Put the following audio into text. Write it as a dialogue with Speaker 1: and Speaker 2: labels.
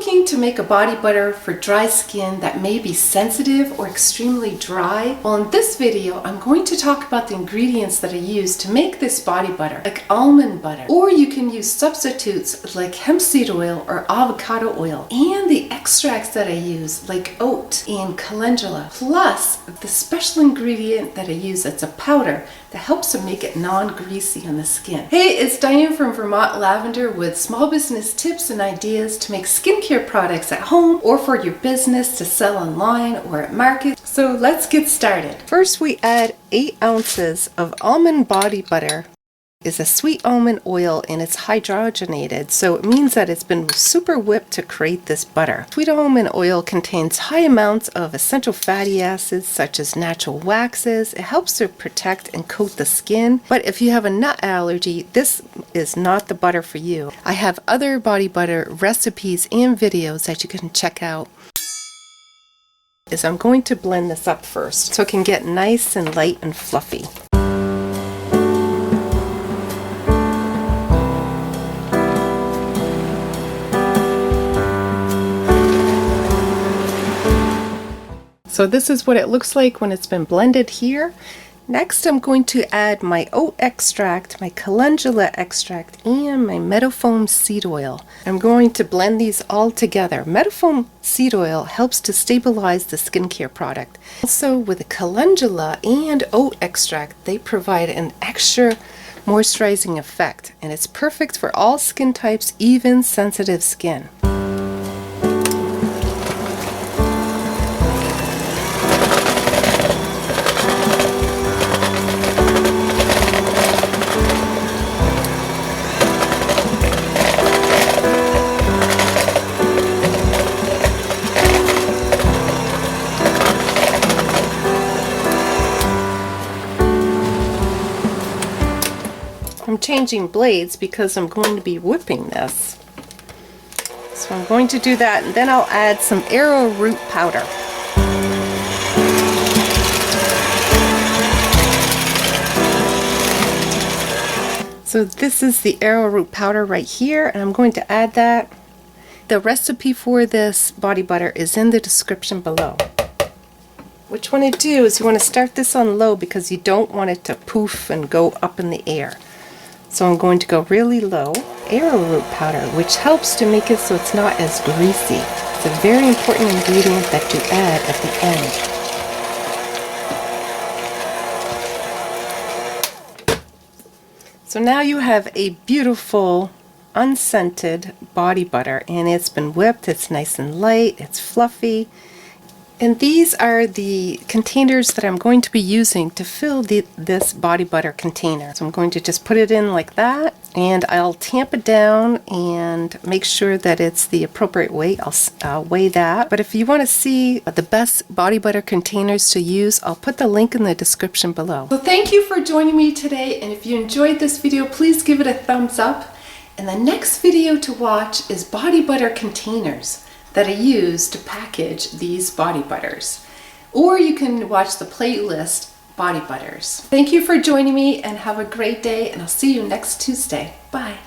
Speaker 1: looking to make a body butter for dry skin that may be sensitive or extremely dry? Well, in this video, I'm going to talk about the ingredients that I use to make this body butter, like almond butter, or you can use substitutes like hemp seed oil or avocado oil, and the extracts that I use like oat and calendula, plus the special ingredient that I use that's a powder that helps to make it non-greasy on the skin. Hey, it's Diane from Vermont Lavender with small business tips and ideas to make skincare products at home or for your business to sell online or at market. So let's get started. First, we add 8 ounces of almond body butter. Is a sweet almond oil and it's hydrogenated, so it means that it's been super whipped to create this butter. Sweet almond oil contains high amounts of essential fatty acids such as natural waxes. It helps to protect and coat the skin, but if you have a nut allergy, this is not the butter for you. I have other body butter recipes and videos that you can check out. I'm going to blend this up first so it can get nice and light and fluffy. So this is what it looks like when it's been blended here. Next, I'm going to add my oat extract, my calendula extract, and my Meadowfoam seed oil. I'm going to blend these all together. Meadowfoam seed oil helps to stabilize the skincare product. Also, with the calendula and oat extract, they provide an extra moisturizing effect, and it's perfect for all skin types, even sensitive skin. I'm changing blades because I'm going to be whipping this. So I'm going to do that, and then I'll add some Arrowroot Powder. So this is the Arrowroot Powder right here, and I'm going to add that. The recipe for this body butter is in the description below. What you want to do is you want to start this on low because you don't want it to poof and go up in the air. So I'm going to go really low. Arrowroot powder, which helps to make it so it's not as greasy. It's a very important ingredient that you add at the end. So now you have a beautiful unscented body butter, and it's been whipped. It's nice and light, it's fluffy. And these are the containers that I'm going to be using to fill this body butter container. So I'm going to just put it in like that, and I'll tamp it down and make sure that it's the appropriate weight. I'll weigh that. But if you want to see the best body butter containers to use, I'll put the link in the description below. So thank you for joining me today, and if you enjoyed this video, please give it a thumbs up. And the next video to watch is body butter containers that I use to package these body butters. Or you can watch the playlist Body Butters. Thank you for joining me, and have a great day, and I'll see you next Tuesday. Bye.